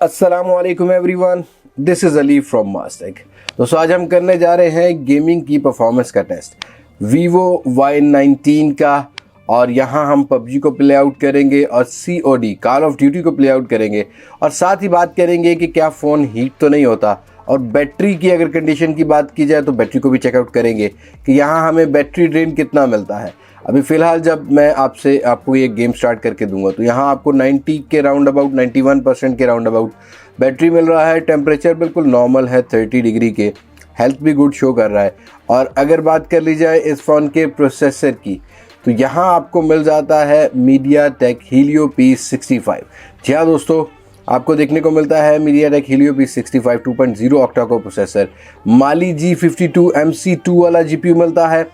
अस्सलामुअलैकुम everyone, this is Ali from Mastek. दोस्तों आज हम करने जा रहे हैं गेमिंग की परफॉर्मेंस का टेस्ट वीवो Y19 का। और यहाँ हम पबजी को प्ले आउट करेंगे और COD कॉल ऑफ ड्यूटी को प्ले आउट करेंगे और साथ ही बात करेंगे कि क्या फ़ोन हीट तो नहीं होता। और बैटरी की अगर कंडीशन की बात की जाए तो बैटरी को भी चेकआउट करेंगे कि यहाँ हमें बैटरी ड्रेन कितना मिलता है। अभी फ़िलहाल जब मैं आपको ये गेम स्टार्ट करके दूंगा तो यहाँ आपको 90 के राउंड अबाउट 91% के राउंड अबाउट बैटरी मिल रहा है। टेम्परेचर बिल्कुल नॉर्मल है 30 डिग्री के। हेल्थ भी गुड शो कर रहा है। और अगर बात कर ली जाए इस फ़ोन के प्रोसेसर की तो यहाँ आपको मिल जाता है MediaTek Helio P65। जी हाँ दोस्तों, आपको देखने को मिलता है MediaTek Helio P65 2.0 octa core processor. Mali G52 MC2 वाला GPU मिलता है।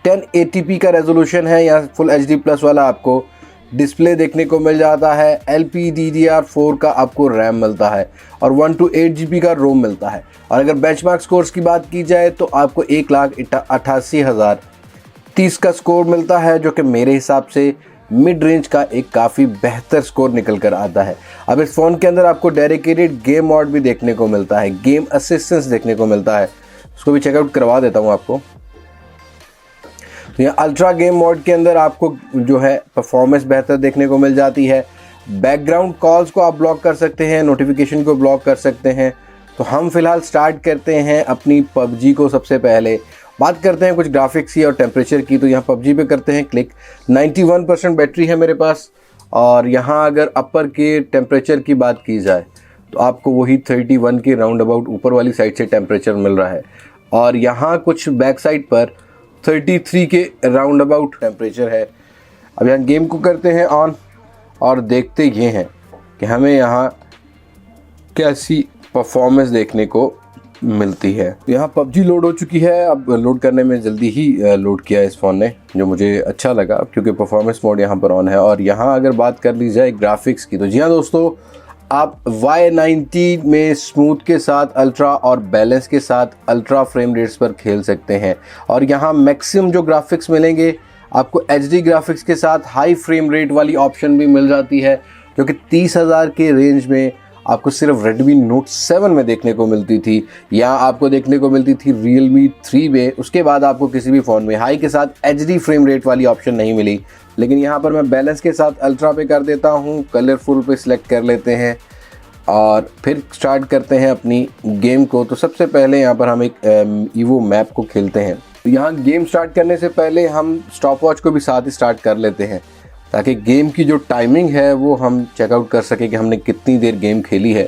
1080p का रेजोल्यूशन है। यहाँ फुल HD प्लस वाला आपको डिस्प्ले देखने को मिल जाता है। LPDDR4 का आपको रैम मिलता है और 128 GB का रोम मिलता है। और अगर बेंचमार्क स्कोर्स की बात की जाए तो आपको 1,88,030 का स्कोर मिलता है, जो कि मेरे हिसाब से मिड रेंज का एक काफ़ी बेहतर स्कोर निकल कर आता है। अब इस फ़ोन के अंदर आपको डेडिकेटेड गेम मोड भी देखने को मिलता है, गेम असिस्टेंस देखने को मिलता है। उसको भी चेकआउट करवा देता हूँ आपको। तो यहाँ अल्ट्रा गेम मोड के अंदर आपको जो है परफॉर्मेंस बेहतर देखने को मिल जाती है। बैकग्राउंड कॉल्स को आप ब्लॉक कर सकते हैं, नोटिफिकेशन को ब्लॉक कर सकते हैं। तो हम फिलहाल स्टार्ट करते हैं अपनी पबजी को। सबसे पहले बात करते हैं कुछ ग्राफिक्स की और टेम्परेचर की। तो यहाँ पबजी पे करते हैं क्लिक। 91% बैटरी है मेरे पास। और यहाँ अगर अपर के टेम्परेचर की बात की जाए तो आपको वही 31 के राउंड अबाउट ऊपर वाली साइड से टेम्परेचर मिल रहा है। और यहाँ कुछ बैक साइड पर 33 के राउंड अबाउट टेम्परेचर है। अब यहाँ गेम को करते हैं ऑन और देखते ये हैं कि हमें यहाँ कैसी परफॉर्मेंस देखने को मिलती है। यहाँ पबजी लोड हो चुकी है। अब लोड करने में जल्दी ही लोड किया है इस फ़ोन ने, जो मुझे अच्छा लगा क्योंकि परफॉर्मेंस मोड यहाँ पर ऑन है। और यहाँ अगर बात कर ली जाए ग्राफिक्स की तो जी हाँ दोस्तों, आप Y19 में स्मूथ के साथ अल्ट्रा और बैलेंस के साथ अल्ट्रा फ्रेम रेट्स पर खेल सकते हैं। और यहाँ मैक्सिमम जो ग्राफिक्स मिलेंगे आपको HD ग्राफिक्स के साथ हाई फ्रेम रेट वाली ऑप्शन भी मिल जाती है, जो कि 30,000 के रेंज में आपको सिर्फ Redmi Note 7 में देखने को मिलती थी, या आपको देखने को मिलती थी Realme 3 में। उसके बाद आपको किसी भी फ़ोन में हाई के साथ HD फ्रेम रेट वाली ऑप्शन नहीं मिली। लेकिन यहाँ पर मैं बैलेंस के साथ अल्ट्रा पे कर देता हूँ, कलरफुल पे सिलेक्ट कर लेते हैं और फिर स्टार्ट करते हैं अपनी गेम को। तो सबसे पहले यहाँ पर हम एक ईवो मैप को खेलते हैं। तो यहाँ गेम स्टार्ट करने से पहले हम स्टॉप वॉच को भी साथ ही स्टार्ट कर लेते हैं, ताकि गेम की जो टाइमिंग है वो हम चेकआउट कर सकें कि हमने कितनी देर गेम खेली है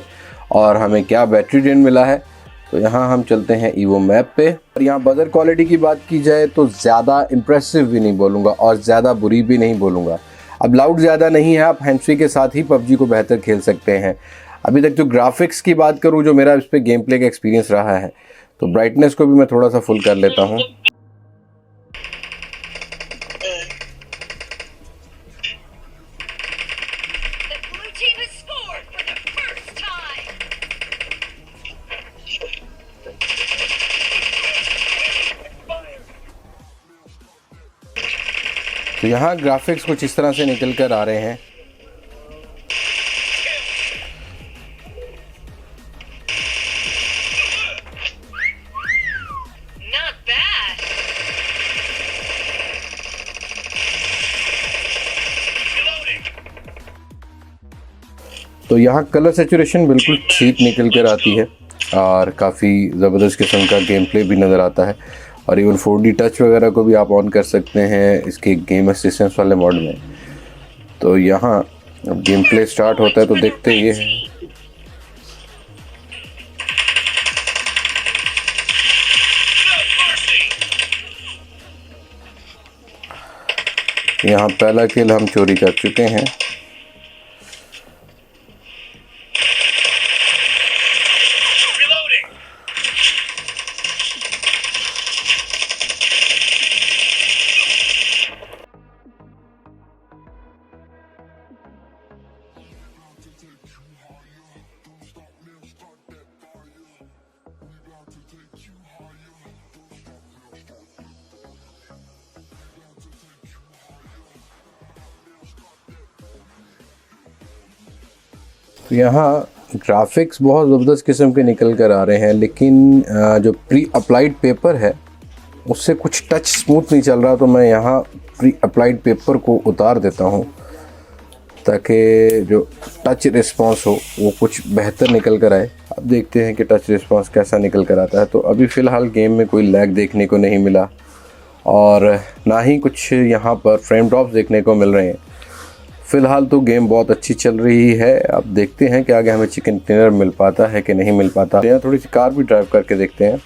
और हमें क्या बैटरी ड्रेन मिला है। तो यहाँ हम चलते हैं ईवो मैप पे। और यहाँ बजर क्वालिटी की बात की जाए तो ज़्यादा इम्प्रेसिव भी नहीं बोलूँगा और ज़्यादा बुरी भी नहीं बोलूँगा। अब लाउड ज़्यादा नहीं है, आप हैंड्स फ्री के साथ ही पबजी को बेहतर खेल सकते हैं। अभी तक जो ग्राफिक्स की बात करूँ, जो मेरा इस पर गेम प्ले का एक्सपीरियंस रहा है, तो ब्राइटनेस को भी मैं थोड़ा सा फुल कर लेता हूँ। तो यहाँ ग्राफिक्स कुछ इस तरह से निकल कर आ रहे हैं। तो यहाँ कलर सेचुरेशन बिल्कुल ठीक निकल कर आती है और काफ़ी ज़बरदस्त किस्म का गेम प्ले भी नज़र आता है। और इवन 4D टच वगैरह को भी आप ऑन कर सकते हैं इसके गेम असिस्टेंस वाले मोड में। तो यहाँ अब गेम प्ले स्टार्ट होता है तो देखते ये हैं। यहाँ पहला किल हम चोरी कर चुके हैं। तो यहाँ ग्राफिक्स बहुत ज़बरदस्त किस्म के निकल कर आ रहे हैं, लेकिन जो प्री अप्लाइड पेपर है उससे कुछ टच स्मूथ नहीं चल रहा। तो मैं यहाँ प्री अप्लाइड पेपर को उतार देता हूँ ताकि जो टच रिस्पांस हो वो कुछ बेहतर निकल कर आए। अब देखते हैं कि टच रिस्पांस कैसा निकल कर आता है। तो अभी फ़िलहाल गेम में कोई लैग देखने को नहीं मिला और ना ही कुछ यहाँ पर फ्रेम ड्रॉप्स देखने को मिल रहे हैं। फ़िलहाल तो गेम बहुत अच्छी चल रही है। अब देखते हैं कि आगे हमें चिकन डिनर मिल पाता है कि नहीं मिल पाता। यहाँ थोड़ी सी कार भी ड्राइव करके देखते हैं।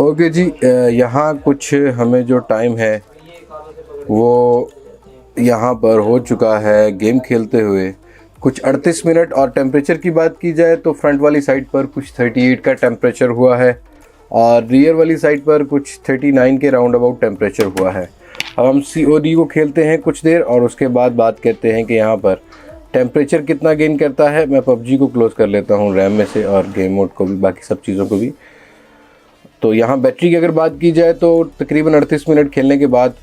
ओके जी, यहाँ कुछ हमें जो टाइम है वो यहाँ पर हो चुका है गेम खेलते हुए कुछ 38 मिनट। और टेम्परेचर की बात की जाए तो फ्रंट वाली साइड पर कुछ 38 का टेम्परेचर हुआ है और रियर वाली साइड पर कुछ 39 के राउंड अबाउट टेम्परेचर हुआ है। अब हम COD को खेलते हैं कुछ देर और उसके बाद बात करते हैं कि यहाँ पर टेम्परेचर कितना गेन करता है। मैं PUBG को क्लोज़ कर लेता हूँ रैम में से और गेम मोड को भी, बाकी सब चीज़ों को भी। तो यहाँ बैटरी की अगर बात की जाए तो तकरीबन 38 मिनट खेलने के बाद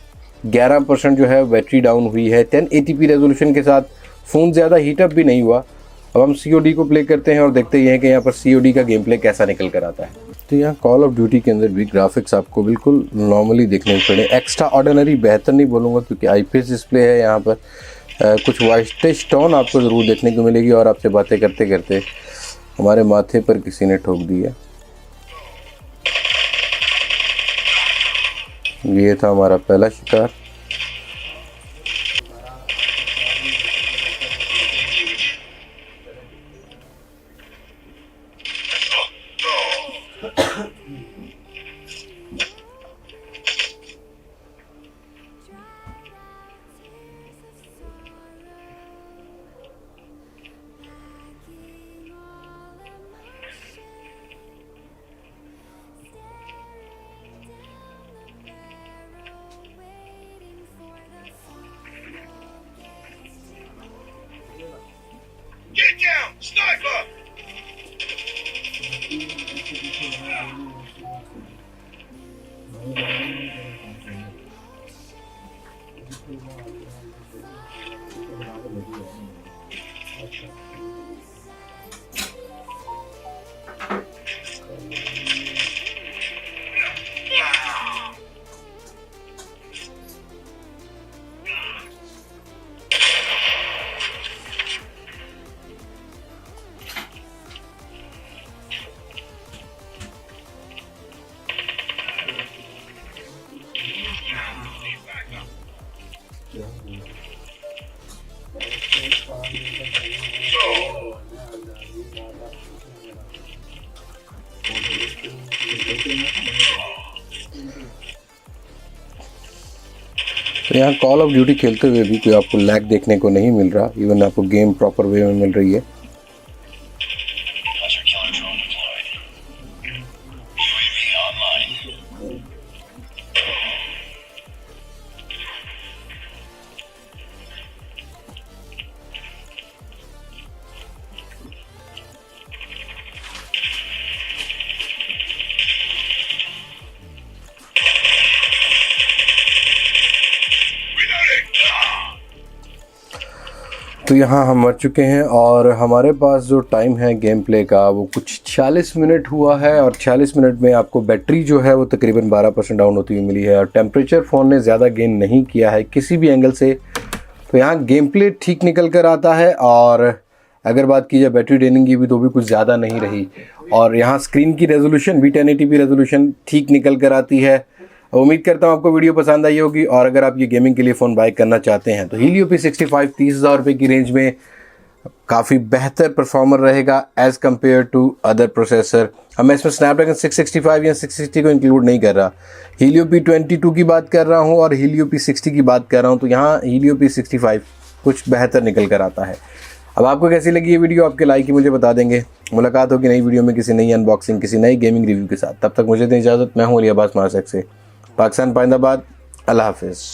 11% जो है बैटरी डाउन हुई है। 1080p रेजोल्यूशन के साथ फ़ोन ज़्यादा हीटअप भी नहीं हुआ। अब हम COD को प्ले करते हैं और देखते हैं कि यहाँ पर COD का गेम प्ले कैसा निकल कर आता है। तो यहाँ कॉल ऑफ ड्यूटी के अंदर भी ग्राफिक्स आपको बिल्कुल नॉर्मली देखने को पड़े। एक्स्ट्रा ऑर्डिनरी बेहतर नहीं बोलूँगा क्योंकि IPS डिस्प्ले है। यहाँ पर कुछ वाइटेज टोन आपको ज़रूर देखने को मिलेगी। और आपसे बातें करते करते हमारे माथे पर किसी ने ठोक दी है। ये था हमारा पहला शिकार। Get down! Sniper! तो यहाँ कॉल ऑफ ड्यूटी खेलते हुए भी कोई आपको लैग देखने को नहीं मिल रहा। इवन आपको गेम प्रॉपर वे में मिल रही है। तो यहाँ हम मर चुके हैं और हमारे पास जो टाइम है गेम प्ले का वो कुछ 46 मिनट हुआ है। और 46 मिनट में आपको बैटरी जो है वो तकरीबन 12% डाउन होती हुई मिली है। और टेम्परेचर फ़ोन ने ज़्यादा गेन नहीं किया है किसी भी एंगल से। तो यहाँ गेम प्ले ठीक निकल कर आता है। और अगर बात की जाए बैटरी ड्रेनिंग की भी तो भी कुछ ज़्यादा नहीं रही। और यहाँ स्क्रीन की रेजोल्यूशन भी 1080p रेजोल्यूशन ठीक निकल कर आती है। उम्मीद करता हूँ आपको वीडियो पसंद आई होगी। और अगर आप ये गेमिंग के लिए फ़ोन बाय करना चाहते हैं तो हीलियो P65 30,000 रुपये की रेंज में काफ़ी बेहतर परफॉर्मर रहेगा as compare to other processor. अब मैं इसमें स्नैपड्रैगन 665 या 660 को इंक्लूड नहीं कर रहा, हीलियो P22 की बात कर रहा हूँ और हीलियो P60 की बात कर रहा हूँ। तो यहाँ हीलियो P65 कुछ बेहतर निकल कर आता है। अब आपको कैसी लगी ये वीडियो, आपके लाइक ही मुझे बता देंगे। मुलाकात होगी नई वीडियो में किसी नई अनबॉक्सिंग, किसी नई गेमिंग रिव्यू के साथ। तब तक मुझे दें इजाज़त। मैं हूँ अली अब्बास मारसक से, पाकिस्तान पाइंदाबाद। अल्लाह हाफिज़।